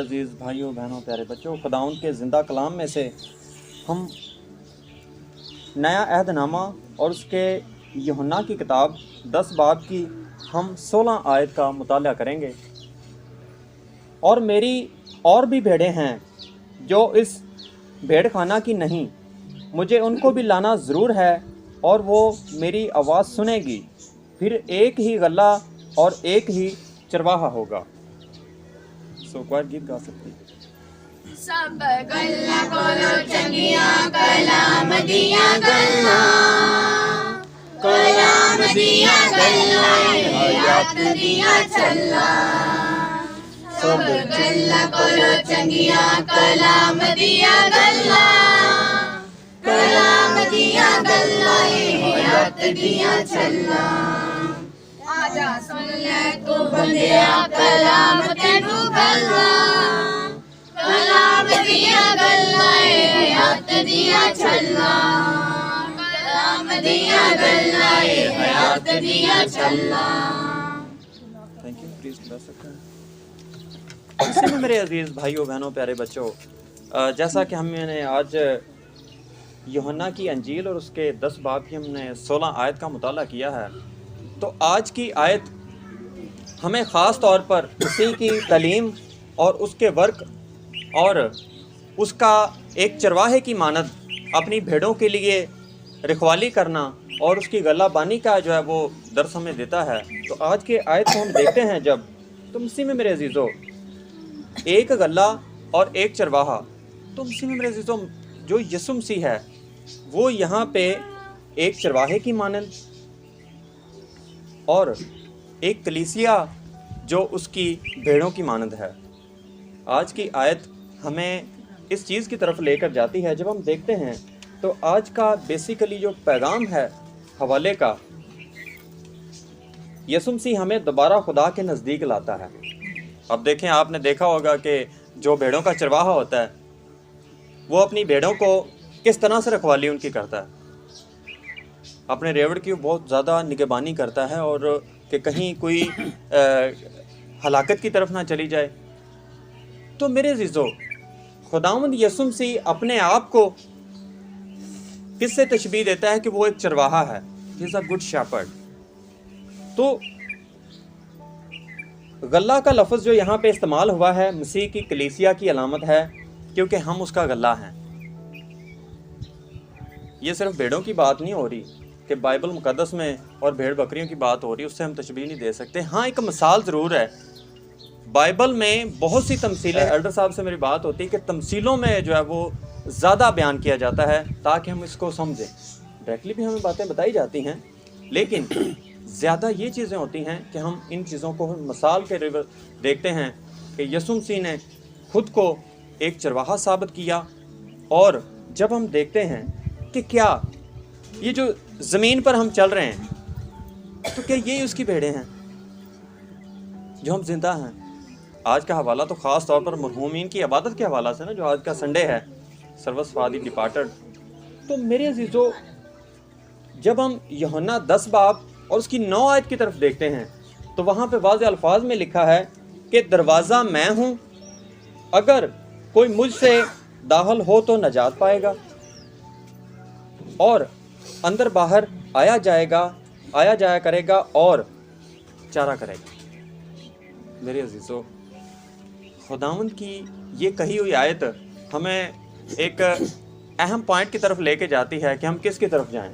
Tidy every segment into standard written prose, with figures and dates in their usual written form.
عزیز بھائیوں بہنوں پیارے بچوں، خداوند کے زندہ کلام میں سے ہم نیا عہد نامہ اور اس کے یوحنا کی کتاب 10 باب کی ہم 16 آیت کا مطالعہ کریں گے۔ اور میری اور بھی بھیڑیں ہیں جو اس بھیڑ خانہ کی نہیں، مجھے ان کو بھی لانا ضرور ہے، اور وہ میری آواز سنے گی، پھر ایک ہی غلہ اور ایک ہی چرواہا ہوگا۔ کوائر گیت گا سکتی سب گلا کولو چنگیا کلام دیا گلا، کلام دیا گلا حیات دیا چلا۔ سب گلا کولو چنگیا کلام دیا گلا، کلام دیا گلا حیات دیا چلا۔ آجا سن لے تو بندیا کلام تینو گلا، کلام دیا گلا حیات دیا چلا، کلام دیا گلا حیات دیا چلا۔ تھینک یو، پلیز بتا سکتے ہیں۔ اسی میں میرے عزیز بھائیوں بہنوں پیارے بچوں، جیسا کہ ہم نے آج یوحنا کی انجیل اور اس کے 10 باب کی ہم نے 16 آیت کا مطالعہ کیا ہے، تو آج کی آیت ہمیں خاص طور پر مسیح کی تعلیم اور اس کے ورک اور اس کا ایک چرواہے کی مانند اپنی بھیڑوں کے لیے رکھوالی کرنا اور اس کی غلہ بانی کا جو ہے وہ درس ہمیں دیتا ہے۔ تو آج کے آیت کو ہم دیکھتے ہیں جب، تو مسیح میں میرے عزیزوں ایک غلہ اور ایک چرواہا، تو مسیح میں میرے عزیزوں جو یسوع مسیح ہے وہ یہاں پہ ایک چرواہے کی مانند اور ایک کلیسیا جو اس کی بھیڑوں کی مانند ہے۔ آج کی آیت ہمیں اس چیز کی طرف لے کر جاتی ہے۔ جب ہم دیکھتے ہیں تو آج کا بیسیکلی جو پیغام ہے حوالے کا، یسوع مسیح ہمیں دوبارہ خدا کے نزدیک لاتا ہے۔ اب دیکھیں، آپ نے دیکھا ہوگا کہ جو بھیڑوں کا چرواہا ہوتا ہے وہ اپنی بھیڑوں کو کس طرح سے رکھوالی ان کی کرتا ہے، اپنے ریوڑ کی بہت زیادہ نگہبانی کرتا ہے اور کہ کہیں کوئی ہلاکت کی طرف نہ چلی جائے۔ تو میرے عزیزو، خداوند یسوع مسیح اپنے آپ کو کس سے تشبیہ دیتا ہے کہ وہ ایک چرواہا ہے، ہی از اے گڈ شیپرڈ۔ تو غلہ کا لفظ جو یہاں پہ استعمال ہوا ہے مسیح کی کلیسیا کی علامت ہے، کیونکہ ہم اس کا غلہ ہیں۔ یہ صرف بھیڑوں کی بات نہیں ہو رہی کہ بائبل مقدس میں اور بھیڑ بکریوں کی بات ہو رہی، اس سے ہم تشبیہ نہیں دے سکتے۔ ہاں، ایک مثال ضرور ہے، بائبل میں بہت سی تمثیلیں، ایلڈر صاحب سے میری بات ہوتی ہے کہ تمثیلوں میں جو ہے وہ زیادہ بیان کیا جاتا ہے تاکہ ہم اس کو سمجھیں۔ ڈائریکٹلی بھی ہمیں باتیں بتائی جاتی ہیں، لیکن زیادہ یہ چیزیں ہوتی ہیں کہ ہم ان چیزوں کو مثال کے دیکھتے ہیں کہ یسوع مسیح نے خود کو ایک چرواہا ثابت کیا، اور جب ہم دیکھتے ہیں کہ کیا یہ جو زمین پر ہم چل رہے ہیں تو کیا یہی اس کی بھیڑیں ہیں جو ہم زندہ ہیں۔ آج کا حوالہ تو خاص طور پر مرحومین کی عبادت کے حوالہ سے نا، جو آج کا سنڈے ہے، سروس فادی ڈپارٹڈ۔ تو میرے عزیزو، جب ہم یوحنا 10 باب اور اس کی 9 آیت کی طرف دیکھتے ہیں تو وہاں پہ واضح الفاظ میں لکھا ہے کہ دروازہ میں ہوں، اگر کوئی مجھ سے داخل ہو تو نجات پائے گا، اور اندر باہر آیا جایا کرے گا اور چارہ کرے گا۔ میرے عزیزو، خداوند کی یہ کہی ہوئی آیت ہمیں ایک اہم پوائنٹ کی طرف لے کے جاتی ہے کہ ہم کس کی طرف جائیں۔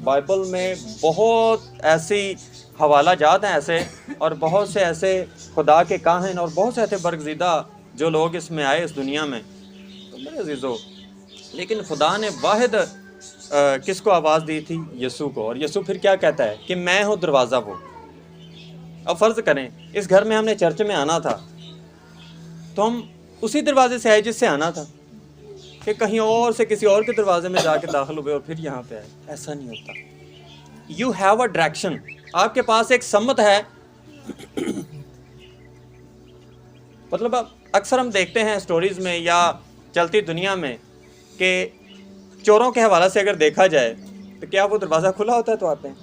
بائبل میں بہت ایسی حوالہ جات ہیں ایسے، اور بہت سے ایسے خدا کے کاہن اور بہت سے ایسے برگزیدہ جو لوگ اس میں آئے اس دنیا میں۔ تو میرے عزیزو، لیکن خدا نے واحد کس کو آواز دی تھی؟ یسوع کو۔ اور یسوع پھر کیا کہتا ہے کہ میں ہوں دروازہ وہ۔ اب فرض کریں اس گھر میں ہم نے چرچ میں آنا تھا تو ہم اسی دروازے سے آئے جس سے آنا تھا، کہ کہیں اور سے کسی اور کے دروازے میں جا کے داخل ہوئے اور پھر یہاں پہ آئے؟ ایسا نہیں ہوتا۔ یو ہیو اے ڈائریکشن، آپ کے پاس ایک سمت ہے۔ مطلب اکثر ہم دیکھتے ہیں سٹوریز میں یا چلتی دنیا میں کہ چوروں کے حوالے سے اگر دیکھا جائے تو کیا وہ دروازہ کھلا ہوتا ہے تو آتے ہیں؟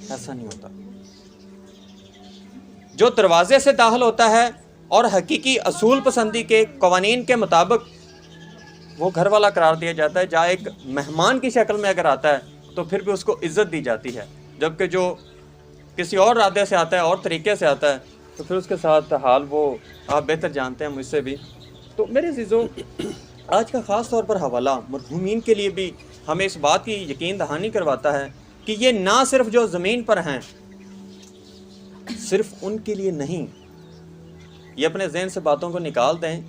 ایسا نہیں ہوتا۔ جو دروازے سے داخل ہوتا ہے اور حقیقی اصول پسندی کے قوانین کے مطابق وہ گھر والا قرار دیا جاتا ہے. جہاں ایک مہمان کی شکل میں اگر آتا ہے تو پھر بھی اس کو عزت دی جاتی ہے، جبکہ جو کسی اور ارادے سے آتا ہے اور طریقے سے آتا ہے تو پھر اس کے ساتھ حال وہ آپ بہتر جانتے ہیں مجھ سے بھی. تو میرے عزیزو، آج کا خاص طور پر حوالہ مرحومین کے لیے بھی ہمیں اس بات کی یقین دہانی کرواتا ہے کہ یہ نہ صرف جو زمین پر ہیں صرف ان کے لیے نہیں، یہ اپنے ذہن سے باتوں کو نکال دیں،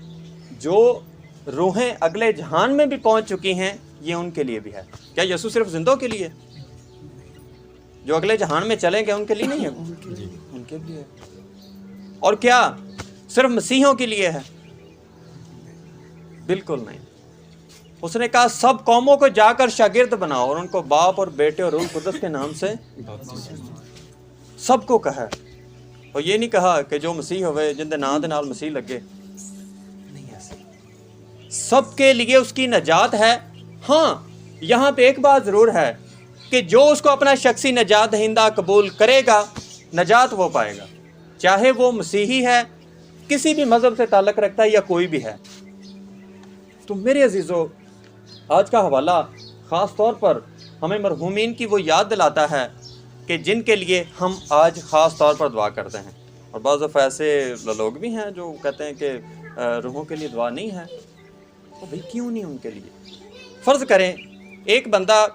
جو روحیں اگلے جہان میں بھی پہنچ چکی ہیں یہ ان کے لیے بھی ہے. کیا یسوع صرف زندوں کے لیے؟ جو اگلے جہان میں چلیں گے ان کے لیے نہیں ہے؟ ان کے لیے ہے. اور کیا صرف مسیحوں کے لیے ہے؟ بالکل نہیں. اس نے کہا سب قوموں کو جا کر شاگرد بناؤ اور ان کو باپ اور بیٹے اور روح القدس کے نام سے سب کو کہا. اور یہ نہیں کہا کہ جو مسیح ہوئے جن دے نام دے نال مسیح لگے، نہیں ایسے. سب کے لیے اس کی نجات ہے. ہاں یہاں پہ ایک بات ضرور ہے کہ جو اس کو اپنا شخصی نجات دہندہ قبول کرے گا نجات وہ پائے گا، چاہے وہ مسیحی ہے، کسی بھی مذہب سے تعلق رکھتا ہے یا کوئی بھی ہے. تو میرے عزیزو، آج کا حوالہ خاص طور پر ہمیں مرحومین کی وہ یاد دلاتا ہے کہ جن کے لیے ہم آج خاص طور پر دعا کرتے ہیں. اور بعض دفعہ ایسے لوگ بھی ہیں جو کہتے ہیں کہ روحوں کے لیے دعا نہیں ہے. تو بھئی کیوں نہیں ان کے لیے؟ فرض کریں ایک بندہ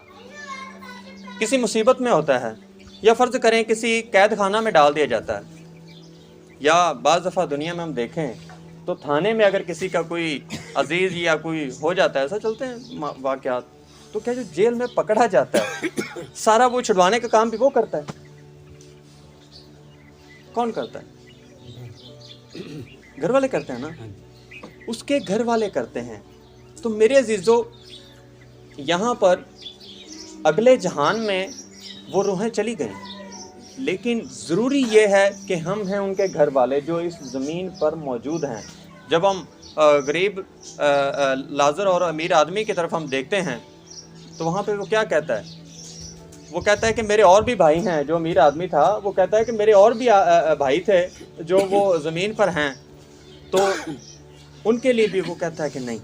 کسی مصیبت میں ہوتا ہے، یا فرض کریں کسی قید خانہ میں ڈال دیا جاتا ہے، یا بعض دفعہ دنیا میں ہم دیکھیں تو تھانے میں اگر کسی کا کوئی عزیز یا کوئی ہو جاتا ہے، ایسا چلتے ہیں واقعات، تو کیا جو جیل میں پکڑا جاتا ہے سارا وہ چھڑوانے کا کام بھی وہ کرتا ہے؟ کون کرتا ہے؟ گھر والے کرتے ہیں نا، اس کے گھر والے کرتے ہیں. تو میرے عزیزو، یہاں پر اگلے جہان میں وہ روحیں چلی گئیں، لیکن ضروری یہ ہے کہ ہم ہیں ان کے گھر والے جو اس زمین پر موجود ہیں. جب ہم غریب لازر اور امیر آدمی کی طرف ہم دیکھتے ہیں تو وہاں پہ وہ کیا کہتا ہے؟ وہ کہتا ہے کہ میرے اور بھی بھائی ہیں. جو امیر آدمی تھا وہ کہتا ہے کہ میرے اور بھی بھائی تھے جو وہ زمین پر ہیں، تو ان کے لیے بھی وہ کہتا ہے کہ نہیں،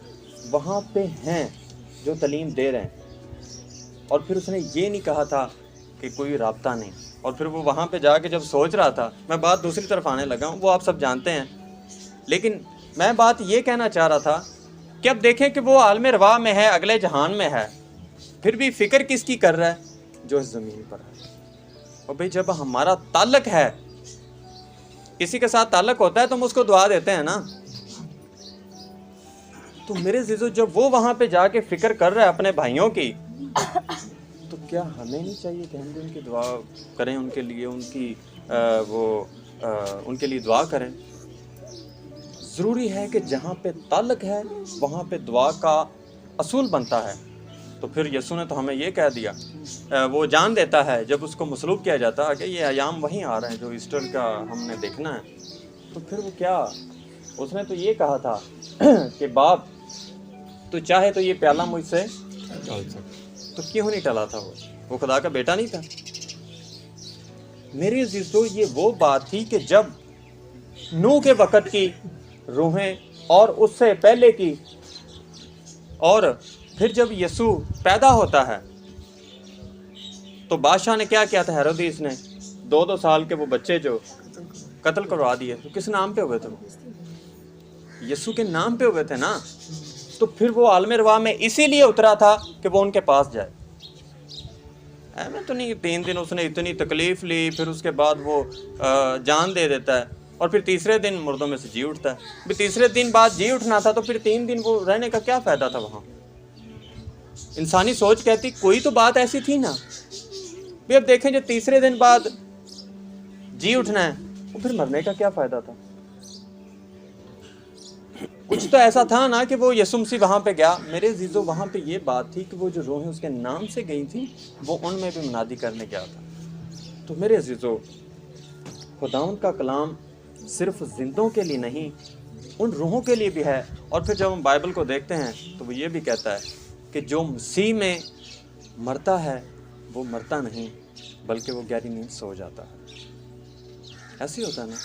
وہاں پہ ہیں جو تعلیم دے رہے ہیں. اور پھر اس نے یہ نہیں کہا تھا کہ کوئی رابطہ نہیں. اور پھر وہ وہاں پہ جا کے جب سوچ رہا تھا، میں بات دوسری طرف آنے لگا ہوں، وہ آپ سب جانتے ہیں، لیکن میں بات یہ کہنا چاہ رہا تھا کہ اب دیکھیں کہ وہ عالم رواح میں ہے، اگلے جہان میں ہے، پھر بھی فکر کس کی کر رہا ہے؟ جو اس زمین پر ہے. اور بھئی جب ہمارا تعلق ہے، کسی کے ساتھ تعلق ہوتا ہے تو ہم اس کو دعا دیتے ہیں نا. تو میرے عزیزو، جب وہ وہاں پہ جا کے فکر کر رہا ہے اپنے بھائیوں کی، تو کیا ہمیں نہیں چاہیے کہ ہم بھی ان کی دعا کریں، ان کے لیے ان کے لیے دعا کریں؟ ضروری ہے کہ جہاں پہ تعلق ہے وہاں پہ دعا کا اصول بنتا ہے. تو پھر یسوع نے تو ہمیں یہ کہہ دیا، وہ جان دیتا ہے جب اس کو مصلوب کیا جاتا ہے کہ یہ ایام وہیں آ رہے ہیں جو ایسٹر کا ہم نے دیکھنا ہے. تو پھر وہ کیا، اس نے تو یہ کہا تھا کہ باپ تو چاہے تو یہ پیالہ مجھ سے، تو کیوں نہیں ٹلا تھا؟ وہ خدا کا بیٹا نہیں تھا؟ میرے عزیزو، یہ وہ بات تھی کہ جب نوح کے وقت کی روحیں اور اس سے پہلے کی، اور پھر جب یسوع پیدا ہوتا ہے تو بادشاہ نے کیا کیا تھا؟ ہیرودیس نے 2 سال کے وہ بچے جو قتل کروا دیے. تو کس نام پہ ہوئے تھے؟ وہ یسوع کے نام پہ ہوئے تھے نا. تو پھر وہ عالم رواح میں اسی لیے اترا تھا کہ وہ ان کے پاس جائے. میں تو نہیں، 3 دن اس نے اتنی تکلیف لی، پھر اس کے بعد وہ جان دے دیتا ہے، اور پھر تیسرے دن مردوں میں سے جی اٹھتا ہے. بھی تیسرے دن بعد جی اٹھنا تھا تو پھر 3 دن وہ رہنے کا کیا فائدہ تھا وہاں؟ انسانی سوچ کہتی کوئی تو بات ایسی تھی نا. بھی اب دیکھیں جو تیسرے دن بعد جی اٹھنا ہے، وہ پھر مرنے کا کیا فائدہ تھا؟ کچھ تو ایسا تھا نا کہ وہ یسوع مسیح وہاں پہ گیا. میرے عزیزو، وہاں پہ یہ بات تھی کہ وہ جو روحیں اس کے نام سے گئی تھی وہ ان میں بھی منادی کرنے گیا تھا. تو میرے عزیزو، خداوند کا کلام صرف زندوں کے لیے نہیں، ان روحوں کے لیے بھی ہے. اور پھر جب ہم بائبل کو دیکھتے ہیں تو وہ یہ بھی کہتا ہے کہ جو مسیح میں مرتا ہے وہ مرتا نہیں بلکہ وہ گہری نیند سو جاتا ہے. ایسے ہوتا ہے نا.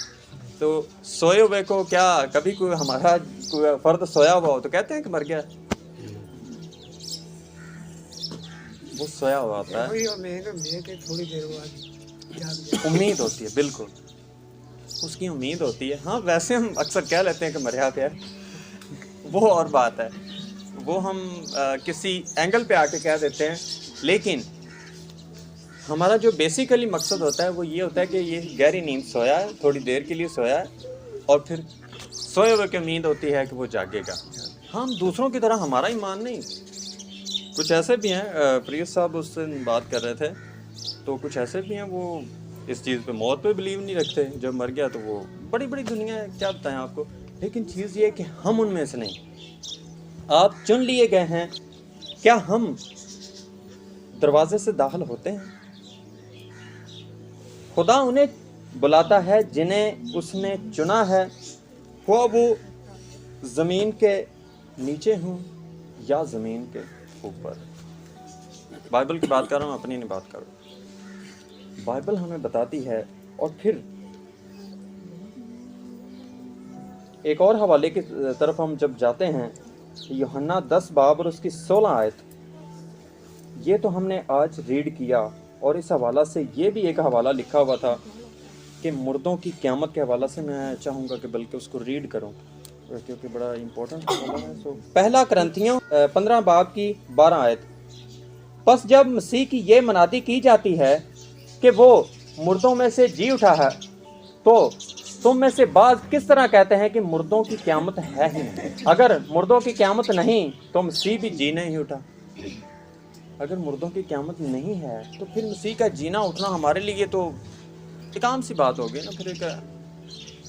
تو سوئے ہوئے کو کیا کبھی کوئی ہمارا کوئی فرد سویا ہوا ہو تو کہتے ہیں کہ مر گیا؟ وہ سویا ہوا ہوتا ہے، تھوڑی دیر بعد امید ہوتی ہے، بالکل اس کی امید ہوتی ہے. ہاں ویسے ہم اکثر کہہ لیتے ہیں کہ مریا پہ ہے، وہ اور بات ہے، وہ ہم کسی اینگل پہ آ کے کہہ دیتے ہیں. لیکن ہمارا جو بیسیکلی مقصد ہوتا ہے وہ یہ ہوتا ہے کہ یہ گہری نیند سویا ہے، تھوڑی دیر کے لیے سویا ہے، اور پھر سوئے ہوئے کی امید ہوتی ہے کہ وہ جاگے گا. ہم دوسروں کی طرح ہمارا ایمان نہیں. کچھ ایسے بھی ہیں، پریس صاحب اس سے بات کر رہے تھے، تو کچھ ایسے بھی ہیں وہ اس چیز پہ، موت پہ بلیو نہیں رکھتے، جب مر گیا تو وہ بڑی بڑی دنیا ہے، کیا بتائیں آپ کو. لیکن چیز یہ ہے کہ ہم ان میں سے نہیں. آپ چن لیے گئے ہیں، کیا ہم دروازے سے داخل ہوتے ہیں؟ خدا انہیں بلاتا ہے جنہیں اس نے چنا ہے، خواہ وہ زمین کے نیچے ہوں یا زمین کے اوپر. بائبل کی بات کر رہا ہوں، اپنی نہیں بات کر رہا. بائبل ہمیں بتاتی ہے. اور پھر ایک اور حوالے کی طرف ہم جب جاتے ہیں، یوحنا 10 باب اور اس کی 16 آیت، یہ تو ہم نے آج ریڈ کیا، اور اس حوالہ سے یہ بھی ایک حوالہ لکھا ہوا تھا کہ مردوں کی قیامت کے حوالہ سے میں چاہوں گا کہ بلکہ اس کو ریڈ کروں کیونکہ بڑا امپورٹنٹ حوالہ ہے. پہلا کرنتھیوں 15 باب کی 12 آیت، پس جب مسیح کی یہ منادی کی جاتی ہے کہ وہ مردوں میں سے جی اٹھا ہے، تو تم میں سے بعض کس طرح کہتے ہیں کہ مردوں کی قیامت ہے ہی نہیں؟ اگر مردوں کی قیامت نہیں تو مسیح بھی جینے ہی اٹھا. اگر مردوں کی قیامت نہیں ہے تو پھر مسیح کا جینا اٹھنا ہمارے لیے تو ایک عام سی بات ہوگی نا. پھر ایک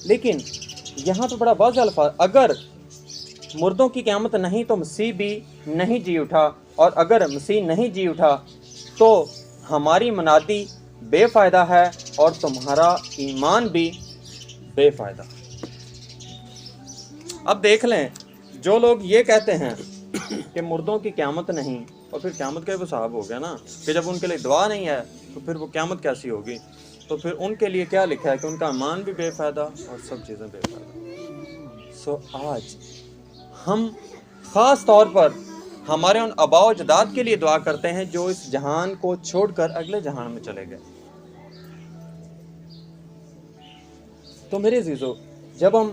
لیکن یہاں تو بڑا واضح الفاظ، اگر مردوں کی قیامت نہیں تو مسیح بھی نہیں جی اٹھا، اور اگر مسیح نہیں جی اٹھا تو ہماری منادی بے فائدہ ہے اور تمہارا ایمان بھی بے فائدہ. اب دیکھ لیں، جو لوگ یہ کہتے ہیں کہ مردوں کی قیامت نہیں، اور پھر قیامت کا وہ صاحب ہو گیا نا کہ جب ان کے لیے دعا نہیں ہے تو پھر وہ قیامت کیسی ہوگی؟ تو پھر ان کے لیے کیا لکھا ہے کہ ان کا ایمان بھی بے فائدہ اور سب چیزیں بے فائدہ. آج ہم خاص طور پر ہمارے ان آباء و اجداد کے لیے دعا کرتے ہیں جو اس جہان کو چھوڑ کر اگلے جہان میں چلے گئے. تو میرے عزیزو، جب ہم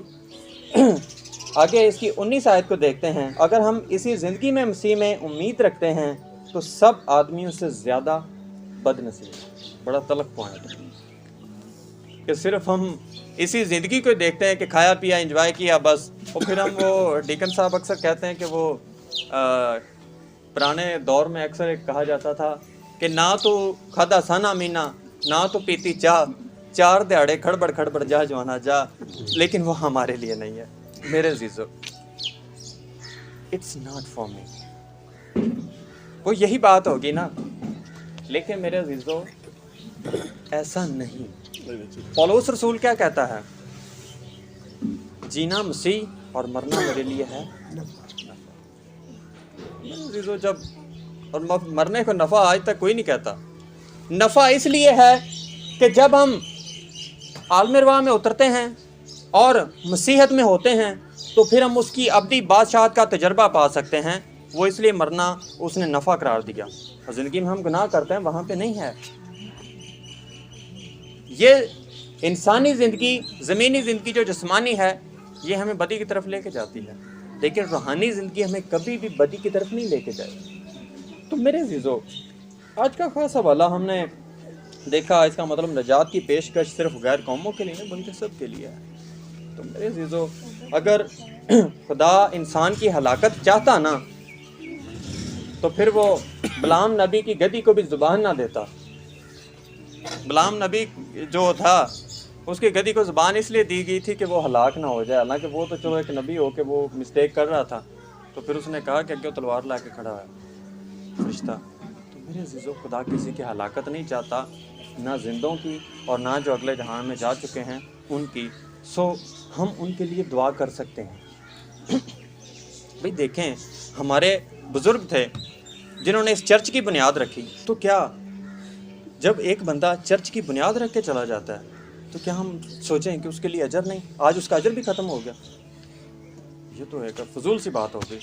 آگے اس کی 19 آیت کو دیکھتے ہیں، اگر ہم اسی زندگی میں مسیح میں امید رکھتے ہیں تو سب آدمیوں سے زیادہ بد نصیب. بڑا تلخ پوائنٹ ہے کہ صرف ہم اسی زندگی کو دیکھتے ہیں کہ کھایا پیا انجوائے کیا بس. اور پھر ہم وہ ڈیکن صاحب اکثر کہتے ہیں کہ وہ پرانے دور میں اکثر ایک کہا جاتا تھا کہ نہ تو کھادا سانا مینا، نہ تو پیتی چاہ، 4 دہاڑے کھڑبڑ جا جوانا جا. لیکن وہ ہمارے لیے نہیں ہے میرے عزیزو. It's not for me. وہ یہی بات ہوگی نا، لیکن میرے عزیزو ایسا نہیں. پولس رسول کیا کہتا ہے؟ جینا مسیح اور مرنا میرے لیے ہے. عزیزو جب اور مرنے کو نفع آج تک کوئی نہیں کہتا. نفع اس لیے ہے کہ جب ہم عالم ارواح میں اترتے ہیں اور مسیحت میں ہوتے ہیں تو پھر ہم اس کی ابدی بادشاہت کا تجربہ پا سکتے ہیں. وہ اس لیے مرنا اس نے نفع قرار دیا. اور زندگی میں ہم گناہ کرتے ہیں وہاں پہ نہیں ہے. یہ انسانی زندگی، زمینی زندگی جو جسمانی ہے، یہ ہمیں بدی کی طرف لے کے جاتی ہے، لیکن روحانی زندگی ہمیں کبھی بھی بدی کی طرف نہیں لے کے جائے. تو میرے عزیزو، آج کا خاص حوالہ ہم نے دیکھا، اس کا مطلب نجات کی پیشکش صرف غیر قوموں کے لیے نہیں بلکہ سب کے لیے ہے. تو میرے عزیزو، اگر خدا انسان کی ہلاکت چاہتا نا تو پھر وہ بلعام نبی کی گدھی کو بھی زبان نہ دیتا. بلعام نبی جو تھا اس کی گدھی کو زبان اس لیے دی گئی تھی کہ وہ ہلاک نہ ہو جائے. حالانکہ وہ تو چلو ایک نبی ہو کے وہ مسٹیک کر رہا تھا، تو پھر اس نے کہا کہ کیوں تلوار لا کے کھڑا ہے فرشتہ. تو میرے عزیزو، خدا کسی کی ہلاکت نہیں چاہتا، نہ زندوں کی اور نہ جو اگلے جہان میں جا چکے ہیں ان کی. ہم ان کے لیے دعا کر سکتے ہیں. بھئی دیکھیں، ہمارے بزرگ تھے جنہوں نے اس چرچ کی بنیاد رکھی. تو کیا جب ایک بندہ چرچ کی بنیاد رکھ کے چلا جاتا ہے تو کیا ہم سوچیں کہ اس کے لیے اجر نہیں؟ آج اس کا اجر بھی ختم ہو گیا. یہ تو ایک فضول سی بات ہو گئی.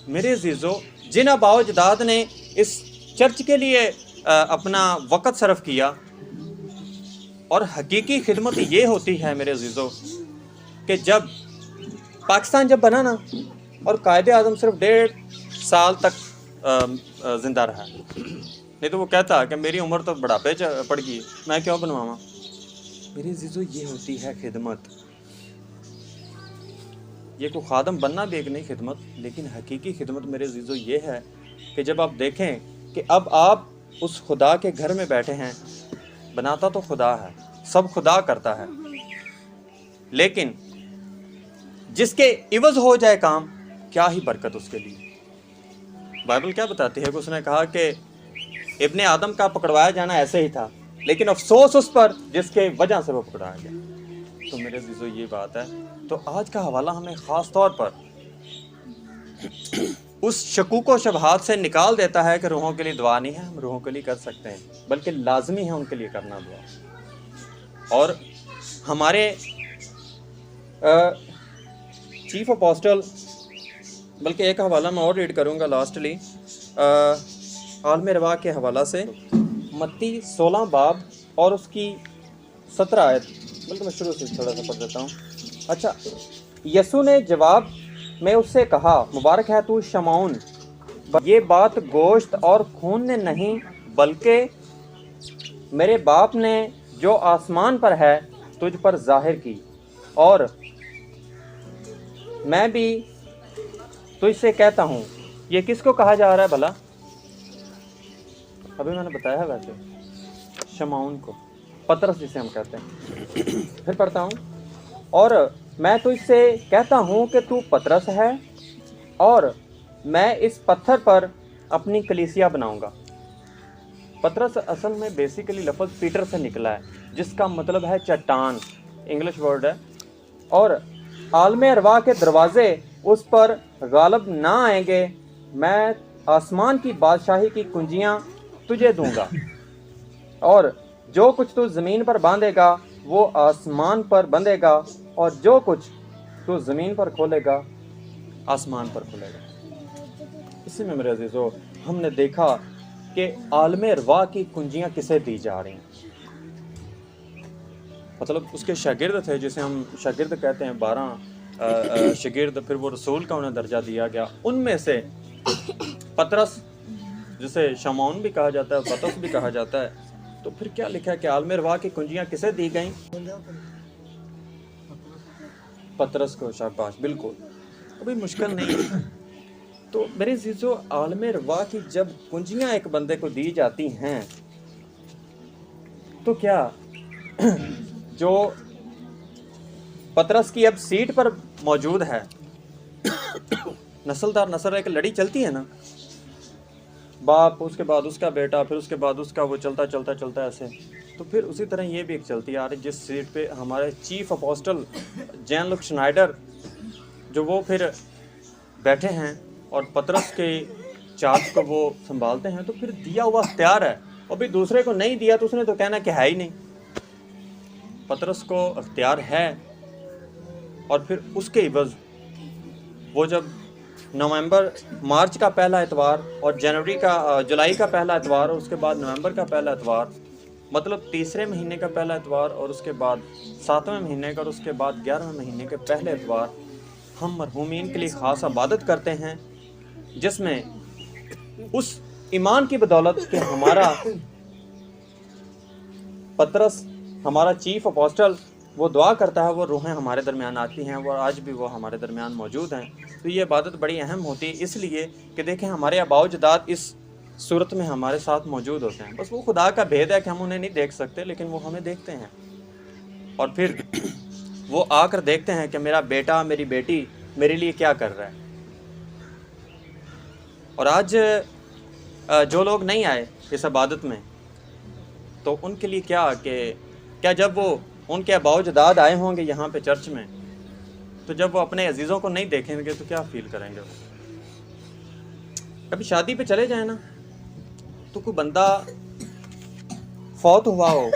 میرے عزیزو، جن آباء و اجداد نے اس چرچ کے لیے اپنا وقت صرف کیا، اور حقیقی خدمت یہ ہوتی ہے میرے عزیزو کہ جب پاکستان جب بنا نا اور قائد اعظم صرف 1.5 سال تک زندہ رہا، نہیں تو وہ کہتا کہ میری عمر تو بڑھاپے پڑ گئی، میں کیوں بنواواں. میرے عزیزو، یہ ہوتی ہے خدمت. یہ کوئی خادم بننا بھی ایک نہیں خدمت، لیکن حقیقی خدمت میرے عزیزو یہ ہے کہ جب آپ دیکھیں کہ اب آپ اس خدا کے گھر میں بیٹھے ہیں. بناتا تو خدا ہے، سب خدا کرتا ہے، لیکن جس کے عوض ہو جائے کام، کیا ہی برکت اس کے لیے. بائبل کیا بتاتی ہے کہ اس نے کہا کہ ابن آدم کا پکڑوایا جانا ایسے ہی تھا، لیکن افسوس اس پر جس کے وجہ سے وہ پکڑایا گیا. تو میرے عزیزو یہ بات ہے. تو آج کا حوالہ ہمیں خاص طور پر اس شکوک و شبہات سے نکال دیتا ہے کہ روحوں کے لیے دعا نہیں ہے، ہم روحوں کے لیے کر سکتے ہیں، بلکہ لازمی ہے ان کے لیے کرنا دعا. اور ہمارے چیف اپوسٹل، بلکہ ایک حوالہ میں اور ریڈ کروں گا لاسٹلی عالم روا کے حوالہ سے، متی 16 باب اور اس کی 17 آیت، بلکہ میں شروع سے تھوڑا سا پڑھ دیتا ہوں. اچھا، یسوع نے جواب میں اس سے کہا، مبارک ہے تو شمعون، یہ بات گوشت اور خون نے نہیں بلکہ میرے باپ نے جو آسمان پر ہے تجھ پر ظاہر کی. اور میں بھی تجھ سے کہتا ہوں. یہ کس کو کہا جا رہا ہے بھلا؟ ابھی میں نے بتایا ہے ویسے شمعون کو، پطرس جسے ہم کہتے ہیں. پھر پڑھتا ہوں، اور میں تجھ سے کہتا ہوں کہ تو پطرس ہے، اور میں اس پتھر پر اپنی کلیسیا بناؤں گا. پطرس اصل میں بیسیکلی لفظ پیٹر سے نکلا ہے، جس کا مطلب ہے چٹان، انگلش ورڈ ہے. اور عالم ارواح کے دروازے اس پر غالب نہ آئیں گے. میں آسمان کی بادشاہی کی کنجیاں تجھے دوں گا، اور جو کچھ تو زمین پر باندھے گا وہ آسمان پر بندھے گا، اور جو کچھ تو زمین پر کھولے گا آسمان پر کھولے گا. اسی میں میرے عزیزو ہم نے دیکھا کہ عالم ارواح کی کنجیاں کسے دی جا رہی ہیں. مطلب اس کے شاگرد تھے، جسے ہم شاگرد کہتے ہیں، 12 شاگرد، پھر وہ رسول کا انہیں درجہ دیا گیا. ان میں سے پطرس، جسے شمعون بھی کہا جاتا ہے، پطرس بھی کہا جاتا ہے. تو پھر کیا لکھا ہے کہ عالم ارواح کی کنجیاں کسے دی گئیں؟ پطرس کو. شاباش، بالکل، ابھی مشکل نہیں. تو میرے عزیزو، عالم ارواح کی جب کنجیاں ایک بندے کو دی جاتی ہیں، تو کیا جو پطرس کی اب سیٹ پر موجود ہے، نسل در نسل ایک لڑی چلتی ہے نا، باپ، اس کے بعد اس کا بیٹا، پھر اس کے بعد اس کا، وہ چلتا چلتا چلتا ایسے. تو پھر اسی طرح یہ بھی ایک چلتی آ رہی، جس سیٹ پہ ہمارے چیف اپوسٹل جان لوک شنائڈر، جو وہ پھر بیٹھے ہیں اور پطرس کے چارج کو وہ سنبھالتے ہیں. تو پھر دیا ہوا اختیار ہے، اور بھی دوسرے کو نہیں دیا تو اس نے تو کہنا کہ ہے ہی نہیں. پطرس کو اختیار ہے، اور پھر اس کے عوض وہ جب مارچ کا پہلا اتوار، اور جولائی کا پہلا اتوار، اور اس کے بعد نومبر کا پہلا اتوار، مطلب تیسرے مہینے کا پہلا اتوار، اور اس کے بعد 7ویں مہینے کا، اور اس کے بعد 11ویں مہینے کے پہلے اتوار، ہم مرحومین کے لیے خاص عبادت کرتے ہیں، جس میں اس ایمان کی بدولت کہ ہمارا پطرس، ہمارا چیف اپوسٹل، وہ دعا کرتا ہے، وہ روحیں ہمارے درمیان آتی ہیں، وہ آج بھی وہ ہمارے درمیان موجود ہیں. تو یہ عبادت بڑی اہم ہوتی ہے، اس لیے کہ دیکھیں ہمارے آباء و اجداد اس صورت میں ہمارے ساتھ موجود ہوتے ہیں. بس وہ خدا کا بھید ہے کہ ہم انہیں نہیں دیکھ سکتے، لیکن وہ ہمیں دیکھتے ہیں. اور پھر وہ آ کر دیکھتے ہیں کہ میرا بیٹا، میری بیٹی میرے لیے کیا کر رہا ہے. اور آج جو لوگ نہیں آئے اس عبادت میں، تو ان کے لیے کیا جب وہ ان کے آباء و اجداد آئے ہوں گے یہاں پہ چرچ میں، تو جب وہ اپنے عزیزوں کو نہیں دیکھیں گے تو کیا فیل کریں گے وہ؟ کبھی شادی پہ چلے جائیں نا، تو کوئی بندہ فوت ہوا ہو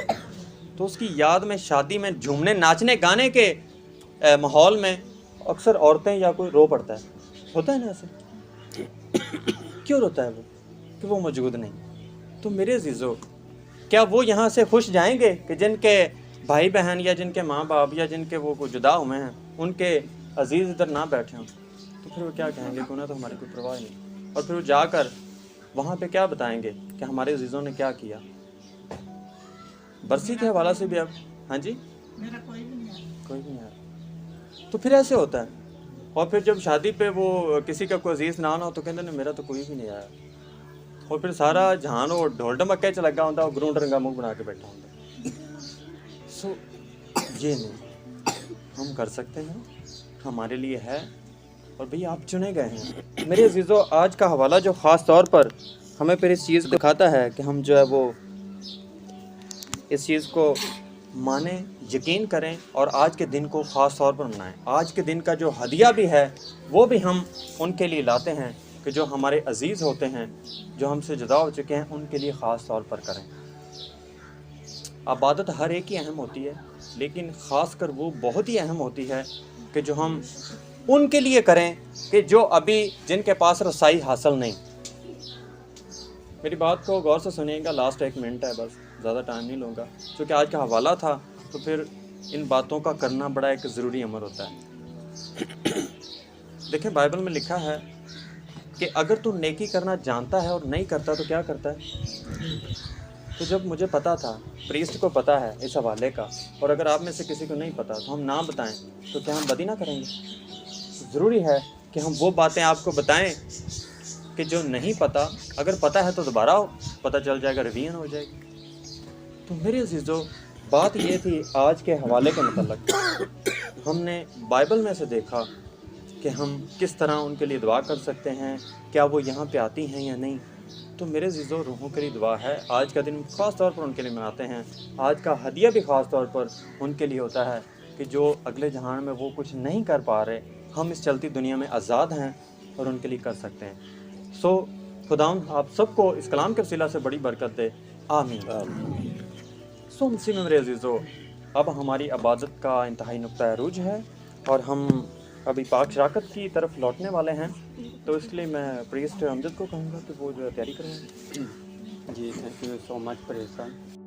تو اس کی یاد میں شادی میں جھومنے ناچنے گانے کے ماحول میں اکثر عورتیں یا کوئی رو پڑتا ہے، ہوتا ہے نا ایسے؟ کیوں روتا ہے وہ؟ کہ وہ موجود نہیں۔ تو میرے عزیزو، کیا وہ یہاں سے خوش جائیں گے کہ جن کے بھائی بہن یا جن کے ماں باپ یا جن کے وہ جدا ہوئے ہیں ان کے عزیز ادھر نہ بیٹھے ہوں؟ تو پھر وہ کیا کہیں گے کہ انہیں تو ہماری کوئی پرواہ نہیں، اور پھر وہ جا کر وہاں پہ کیا بتائیں گے کہ ہمارے عزیزوں نے کیا کیا؟ برسی کے حوالہ سے بھی اب ہاں جی کوئی بھی نہیں آ رہا۔ تو پھر ایسے ہوتا ہے، اور پھر جب شادی پہ وہ کسی کا کوئی عزیز نہ ہو تو کہتے ہیں میرا تو کوئی بھی نہیں آیا، اور پھر سارا جہان وہ ڈھول ڈمکے چ لگا ہوتا ہے، وہ گرونڈ رنگا منہ بنا کے بیٹھا ہوتا ہے۔ سو یہ نہیں ہم کر سکتے ہیں، ہمارے لیے ہے، اور بھئی آپ چنے گئے ہیں۔ میرے عزیزو، آج کا حوالہ جو خاص طور پر ہمیں پھر اس چیز کو دکھاتا ہے کہ ہم جو ہے وہ اس چیز کو مانیں، یقین کریں، اور آج کے دن کو خاص طور پر منائیں۔ آج کے دن کا جو ہدیہ بھی ہے وہ بھی ہم ان کے لیے لاتے ہیں کہ جو ہمارے عزیز ہوتے ہیں، جو ہم سے جدا ہو چکے ہیں، ان کے لیے خاص طور پر کریں۔ عبادت ہر ایک ہی اہم ہوتی ہے، لیکن خاص کر وہ بہت ہی اہم ہوتی ہے کہ جو ہم ان کے لیے کریں کہ جو ابھی جن کے پاس رسائی حاصل نہیں۔ میری بات کو غور سے سنیے گا، لاسٹ 1 منٹ ہے بس، زیادہ ٹائم نہیں لوں گا، چونکہ آج کا حوالہ تھا تو پھر ان باتوں کا کرنا بڑا ایک ضروری امر ہوتا ہے۔ دیکھیں بائبل میں لکھا ہے کہ اگر تو نیکی کرنا جانتا ہے اور نہیں کرتا تو کیا کرتا ہے؟ تو جب مجھے پتا تھا، پریسٹ کو پتا ہے اس حوالے کا، اور اگر آپ میں سے کسی کو نہیں پتا تو ہم نہ بتائیں تو کیا ہم بدی نہ کریں گے؟ ضروری ہے کہ ہم وہ باتیں آپ کو بتائیں کہ جو نہیں پتا، اگر پتا ہے تو دوبارہ پتہ چل جائے گا، ریویژن ہو جائے گی۔ تو میرے عزیزو، بات یہ تھی آج کے حوالے کے متعلق، ہم نے بائبل میں سے دیکھا کہ ہم کس طرح ان کے لیے دعا کر سکتے ہیں، کیا وہ یہاں پہ آتی ہیں یا نہیں۔ تو میرے عزیزو، روحوں کے لیے دعا ہے، آج کا دن خاص طور پر ان کے لیے مناتے ہیں، آج کا ہدیہ بھی خاص طور پر ان کے لیے ہوتا ہے کہ جو اگلے جہان میں وہ کچھ نہیں کر پا رہے، ہم اس چلتی دنیا میں آزاد ہیں اور ان کے لیے کر سکتے ہیں۔ سو خداوند آپ سب کو اس کلام کے وسیلہ سے بڑی برکت دے، آمین۔ سو اسی میں میرے عزیزو، اب ہماری عبادت کا انتہائی نقطہ عروج ہے، اور ہم ابھی پاک شراکت کی طرف لوٹنے والے ہیں، تو اس لیے میں پریسٹ امجد کو کہوں گا کہ وہ جو ہے تیاری کریں۔ جی thank you so much priest صاحب۔